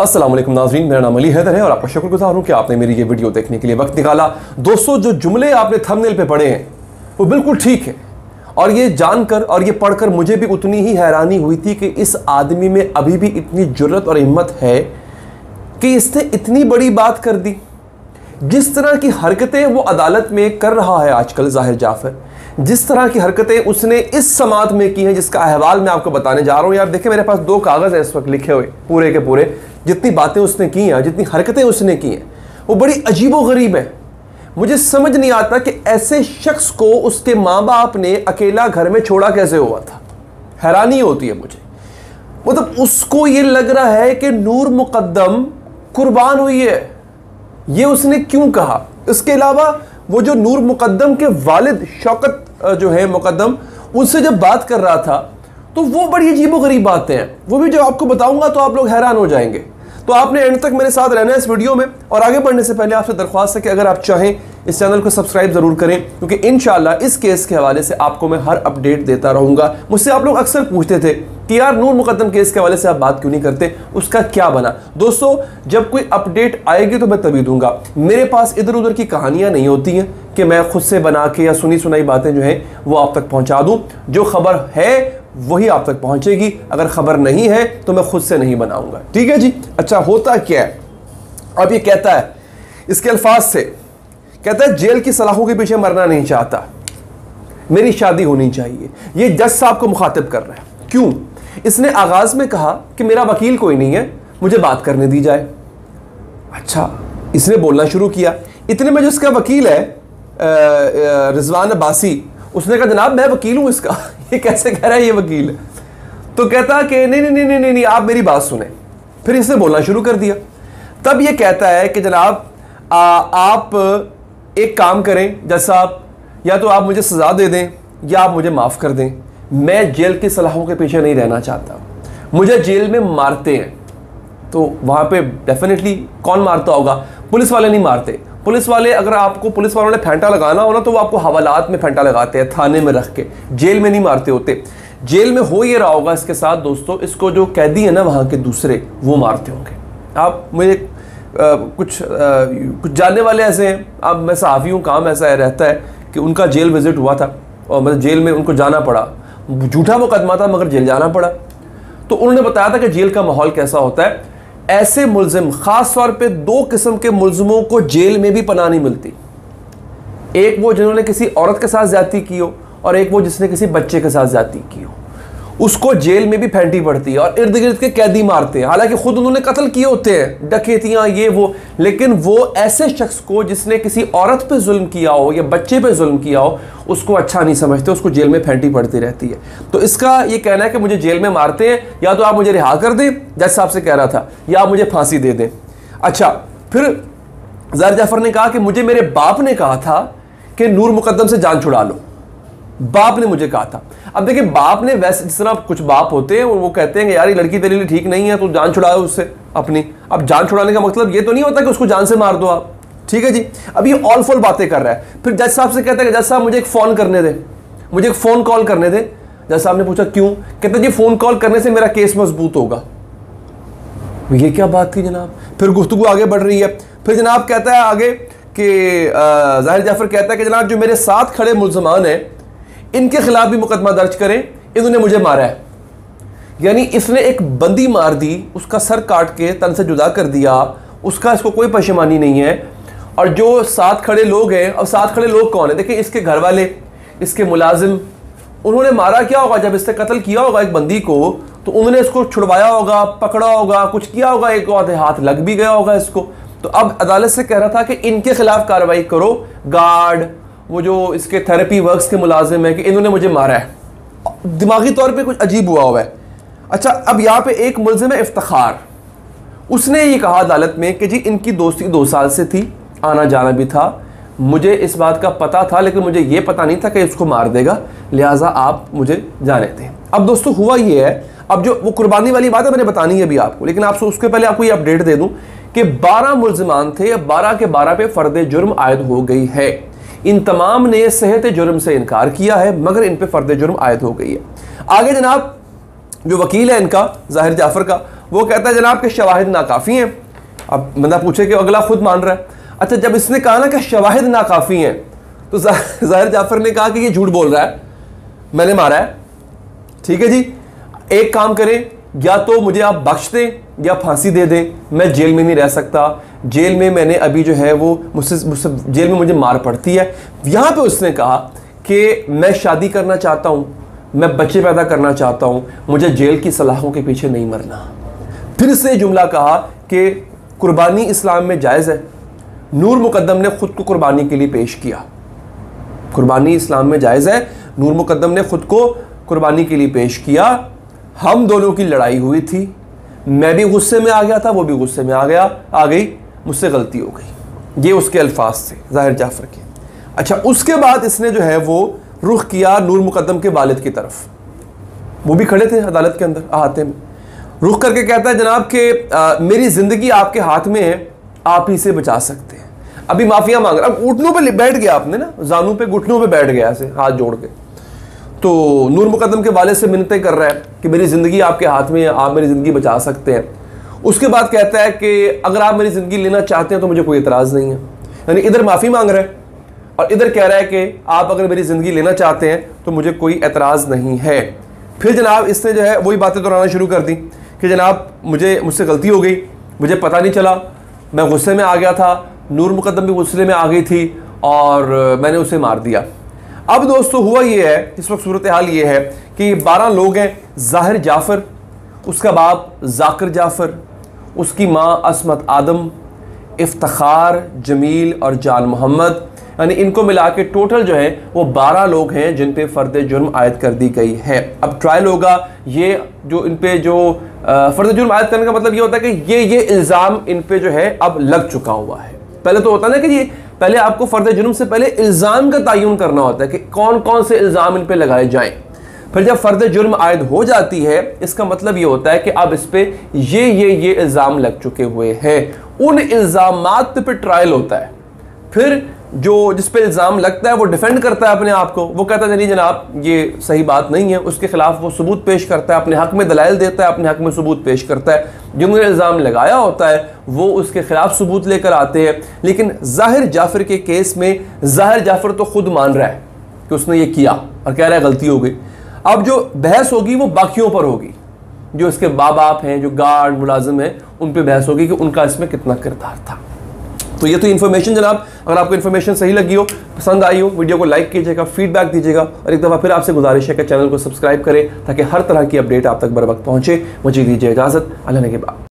अस्सलाम वालेकुम नाज़रीन, मेरा नाम अली हैदर है और आपका शुक्रगुजार हूँ कि आपने मेरी ये वीडियो देखने के लिए वक्त निकाला। दोस्तों, जो जुमले आपने थंबनेल पे पढ़े हैं वो बिल्कुल ठीक है और ये जानकर और ये पढ़कर मुझे भी उतनी ही हैरानी हुई थी कि इस आदमी में अभी भी इतनी जुर्रत और हिम्मत है कि इसने इतनी बड़ी बात कर दी। जिस तरह की हरकतें वो अदालत में कर रहा है आजकल ज़ाहिर जाफ़र, जिस तरह की हरकतें उसने इस समात में की हैं जिसका अहवाल मैं आपको बताने जा रहा हूँ। यार देखिए, मेरे पास 2 कागज़ हैं इस वक्त लिखे हुए पूरे के पूरे। जितनी बातें उसने की हैं, जितनी हरकतें उसने की हैं, वो बड़ी अजीबो गरीब है। मुझे समझ नहीं आता कि ऐसे शख्स को उसके माँ बाप ने अकेला घर में छोड़ा कैसे हुआ था। हैरानी होती है मुझे। मतलब उसको ये लग रहा है कि नूर मुकद्दम कुर्बान हुई है, ये उसने क्यों कहा। इसके अलावा वो जो नूर मुकद्दम के वालिद शौकत जो है मुकद्दम, उनसे जब बात कर रहा था तो वो बड़ी अजीबोगरीब बातें हैं। वो भी जो आपको बताऊंगा तो आप लोग हैरान हो जाएंगे। तो आपने एंड तक मेरे साथ रहना है इस वीडियो में। और आगे बढ़ने से पहले आपसे दरख्वास्त है कि अगर आप चाहें इस चैनल को सब्सक्राइब ज़रूर करें, क्योंकि इंशाल्लाह इस केस के हवाले से आपको मैं हर अपडेट देता रहूँगा। मुझसे आप लोग अक्सर पूछते थे कि यार नूर मुकद्दम केस के हवाले से आप बात क्यों नहीं करते, उसका क्या बना। दोस्तों, जब कोई अपडेट आएगी तो मैं तभी दूंगा। मेरे पास इधर उधर की कहानियाँ नहीं होती हैं कि मैं खुद से बना के या सुनी सुनाई बातें जो हैं वो आप तक पहुँचा दूँ। जो खबर है वही आप तक पहुँचेगी, अगर खबर नहीं है तो मैं खुद से नहीं बनाऊँगा। ठीक है जी। अच्छा, होता क्या है अब ये कहता है, इसके अल्फाज से कहता है जेल की सलाखों के पीछे मरना नहीं चाहता, मेरी शादी होनी चाहिए। ये जज साहब को मुखातिब कर रहा है। क्यों? इसने आगाज में कहा कि मेरा वकील कोई नहीं है, मुझे बात करने दी जाए। अच्छा, इसने बोलना शुरू किया। इतने में जो इसका वकील है रिजवान अब्बासी, उसने कहा जनाब मैं वकील हूं इसका। ये कैसे कह रहा है ये वकील है? तो कहता कि नहीं नहीं नहीं नहीं नहीं, आप मेरी बात सुने। फिर इसने बोलना शुरू कर दिया। तब ये कहता है कि जनाब आप एक काम करें जज साहब, या तो आप मुझे सज़ा दे दें या आप मुझे माफ़ कर दें। मैं जेल की सलाहों के पीछे नहीं रहना चाहता, मुझे जेल में मारते हैं। तो वहाँ पे डेफिनेटली कौन मारता होगा? पुलिस वाले नहीं मारते। पुलिस वाले, अगर आपको पुलिस वालों ने फेंटा लगाना हो ना तो वो आपको हवालात में फेंटा लगाते हैं, थाने में रख के, जेल में नहीं मारते होते। जेल में हो ये रहा होगा इसके साथ दोस्तों, इसको जो कैदी है ना वहाँ के दूसरे, वो मारते होंगे। आप मुझे कुछ जानने वाले ऐसे हैं, अब मैं सहाफ़ी हूँ, काम ऐसा रहता है कि उनका जेल विज़िट हुआ था और मतलब जेल में उनको जाना पड़ा। झूठा मुकदमा था मगर जेल जाना पड़ा। तो उन्होंने बताया था कि जेल का माहौल कैसा होता है। ऐसे मुल्ज़िम, ख़ास तौर पे 2 किस्म के मुल्ज़िमों को जेल में भी पनाह नहीं मिलती। एक वो जिन्होंने किसी औरत के साथ ज़्यादती की हो और एक वो जिसने किसी बच्चे के साथ ज़्यादती की हो, उसको जेल में भी फेंटी पड़ती है और इर्द गिर्द के कैदी मारते हैं। हालांकि खुद उन्होंने कत्ल किए होते हैं, डकैतियाँ ये वो, लेकिन वो ऐसे शख्स को जिसने किसी औरत पे जुल्म किया हो या बच्चे पे जुल्म किया हो, उसको अच्छा नहीं समझते, उसको जेल में फेंटी पड़ती रहती है। तो इसका ये कहना है कि मुझे जेल में मारते हैं, या तो आप मुझे रिहा कर दें, जज साहब से कह रहा था, या आप मुझे फांसी दे दें। अच्छा, फिर ज़ाहिर जाफ़र ने कहा कि मुझे मेरे बाप ने कहा था कि नूर मुकद्दम से जान छुड़ा लो, बाप ने मुझे कहा था। अब देखिए, बाप ने, वैसे जिस तरह कुछ बाप होते हैं वो कहते हैं कि यार ये लड़की तेरे लिए ठीक नहीं है, तो जान छुड़ाओ उससे अपनी। अब जान छुड़ाने का मतलब ये तो नहीं होता कि उसको जान से मार दो आप। ठीक है जी। अब ये ऑल फॉल बातें कर रहा है। फिर जज साहब से कहता है कि जज साहब मुझे एक फ़ोन करने दे, मुझे एक फ़ोन कॉल करने दे। जज साहब ने पूछा क्यों? कहते जी फ़ोन कॉल करने से मेरा केस मजबूत होगा। ये क्या बात थी जनाब? फिर गुफ्तगू आगे बढ़ रही है। फिर जनाब कहता है आगे कि ज़ाहिर जाफ़र कहता है कि जनाब जो मेरे साथ खड़े मुल्ज़मान हैं इनके खिलाफ भी मुकदमा दर्ज करें, इन्होंने मुझे मारा है। यानी इसने एक बंदी मार दी, उसका सर काट के तन से जुदा कर दिया, उसका इसको कोई परेशानी नहीं है। और जो साथ खड़े लोग हैं, और साथ खड़े लोग कौन है? देखिए, इसके घर वाले, इसके मुलाजिम, उन्होंने मारा क्या होगा? जब इसने कत्ल किया होगा एक बंदी को तो उन्होंने इसको छुड़वाया होगा, पकड़ा होगा, कुछ किया होगा, एक आधे हाथ लग भी गया होगा इसको। तो अब अदालत से कह रहा था कि इनके खिलाफ कार्रवाई करो। गार्ड, वो जो इसके थेरेपी वर्क्स के मुलाजिम है, कि इन्होंने मुझे मारा है। दिमागी तौर पे कुछ अजीब हुआ है। अच्छा, अब यहाँ पे एक मुल्ज़िम है इफ्तिखार, उसने ये कहा अदालत में कि जी इनकी दोस्ती 2 साल से थी, आना जाना भी था, मुझे इस बात का पता था, लेकिन मुझे ये पता नहीं था कि इसको मार देगा, लिहाजा आप मुझे जाने दें। अब दोस्तों हुआ ये है, अब जो वो कुर्बानी वाली बात है मैंने बतानी है अभी आपको, लेकिन आपसे उसके पहले आपको ये अपडेट दे दूँ कि 12 मुल्ज़िमान थे, 12 के 12 पे फ़र्द जुर्म आयद हो गई है। इन तमाम ने सेहत जुर्म से इनकार किया है, मगर इन पे फ़र्द जुर्म आयद हो गई है। आगे जनाब जो वकील है इनका, ज़ाहिर जाफ़र का, वो कहता है जनाब के शवाहिद नाकाफ़ी हैं। अब बंदा पूछे कि अगला खुद मान रहा है। अच्छा, जब इसने कहा ना कि शवाहिद नाकाफ़ी हैं, तो ज़ाहिर जाफ़र ने कहा कि ये झूठ बोल रहा है, मैंने मारा है। ठीक है जी, एक काम करें, या तो मुझे आप बख्श दें या फांसी दे दें, मैं जेल में नहीं रह सकता, जेल में मैंने अभी जो है वो मुझसे जेल में मुझे मार पड़ती है। यहाँ पे उसने कहा कि मैं शादी करना चाहता हूँ, मैं बच्चे पैदा करना चाहता हूँ, मुझे जेल की सलाहों के पीछे नहीं मरना। फिर से जुमला कहा कि कुर्बानी इस्लाम में जायज़ है। नूर मुकद्दम ने खुद को कुर्बानी के लिए पेश किया। कुर्बानी इस्लाम में जायज़ है, नूर मुकद्दम ने खुद को कुर्बानी के लिए पेश किया। हम दोनों की लड़ाई हुई थी, मैं भी गुस्से में आ गया था, वो भी गुस्से में आ गई, मुझसे गलती हो गई। ये उसके अल्फाज थे ज़ाहिर जाफ़र के। अच्छा, उसके बाद इसने जो है वो रुख किया नूर मुकद्दम के वालिद की तरफ। वो भी खड़े थे अदालत के अंदर अहाते में। रुख करके कहता है जनाब कि मेरी ज़िंदगी आपके हाथ में है, आप ही से बचा सकते हैं। अभी माफिया मांग रहा, अब घुटनों पे बैठ गया, आपने ना जानू पे घुटनों पे बैठ गया ऐसे हाथ जोड़ के। तो नूर मुकद्दम के वालिद से मिन्नतें कर रहा है कि मेरी ज़िंदगी आपके हाथ में है, आप मेरी ज़िंदगी बचा सकते हैं। उसके बाद कहता है कि अगर आप मेरी ज़िंदगी लेना चाहते हैं तो मुझे कोई एतराज़ नहीं है। यानी इधर माफ़ी मांग रहा है और इधर कह रहा है कि आप अगर मेरी ज़िंदगी लेना चाहते हैं तो मुझे कोई एतराज़ नहीं है। फिर जनाब इसने जो है वही बातें दोहराना शुरू कर दी कि जनाब मुझसे गलती हो गई, मुझे पता नहीं चला, मैं गुस्से में आ गया था, नूर मुकद्दम भी गुस्से में आ गई थी और मैंने उसे मार दिया। अब दोस्तों हुआ ये है, इस वक्त सूरत हाल ये है कि 12 लोग हैं। ज़ाहिर जाफ़र, उसका बाप ज़ाकिर जाफ़र, उसकी माँ असमत आदम, इफ्तिखार, जमील और जान मोहम्मद, यानी इनको मिला के टोटल जो है वो 12 लोग हैं जिन पे फ़र्द जुर्म आयद कर दी गई है। अब ट्रायल होगा, ये जो इन पे जो फ़र्द जुर्म आयद करने का मतलब ये होता है कि ये इल्ज़ाम इन पे जो है अब लग चुका हुआ है। पहले तो होता है ना कि ये पहले आपको फ़र्द जुर्म से पहले इल्ज़ाम का तयन करना होता है कि कौन कौन से इल्ज़ाम इन पे लगाए जाएं। फिर जब फ़र्द जुर्म आयद हो जाती है, इसका मतलब ये होता है कि अब इस पे ये इल्ज़ाम लग चुके हुए हैं। उन इल्ज़ामात पे ट्रायल होता है। फिर जो जिस पे इल्ज़ाम लगता है वो डिफेंड करता है अपने आप को, वो कहता है नहीं जनाब ये सही बात नहीं है, उसके खिलाफ वो सबूत पेश करता है, अपने हक में दलाइल देता है, अपने हक में सबूत पेश करता है। जिन्होंने इल्ज़ाम लगाया होता है वो उसके खिलाफ सबूत लेकर आते हैं। लेकिन ज़ाहिर जाफ़र के केस में ज़ाहिर जाफ़र तो खुद मान रहा है कि उसने ये किया और कह रहा है गलती हो गई। अब जो बहस होगी वो बाकियों पर होगी, जो इसके माँ बाप हैं, जो गार्ड मुलाजिम हैं, उन पर बहस होगी कि उनका इसमें कितना किरदार था। तो ये तो इन्फॉर्मेशन जनाब, अगर आपको इन्फॉर्मेशन सही लगी हो, पसंद आई हो, वीडियो को लाइक कीजिएगा, फीडबैक दीजिएगा और एक दफ़ा फिर आपसे गुजारिश है कि चैनल को सब्सक्राइब करें ताकि हर तरह की अपडेट आप तक बर वक्त पहुँचे। मुझे दीजिए इजाज़त, अल्लाह ने के बाद।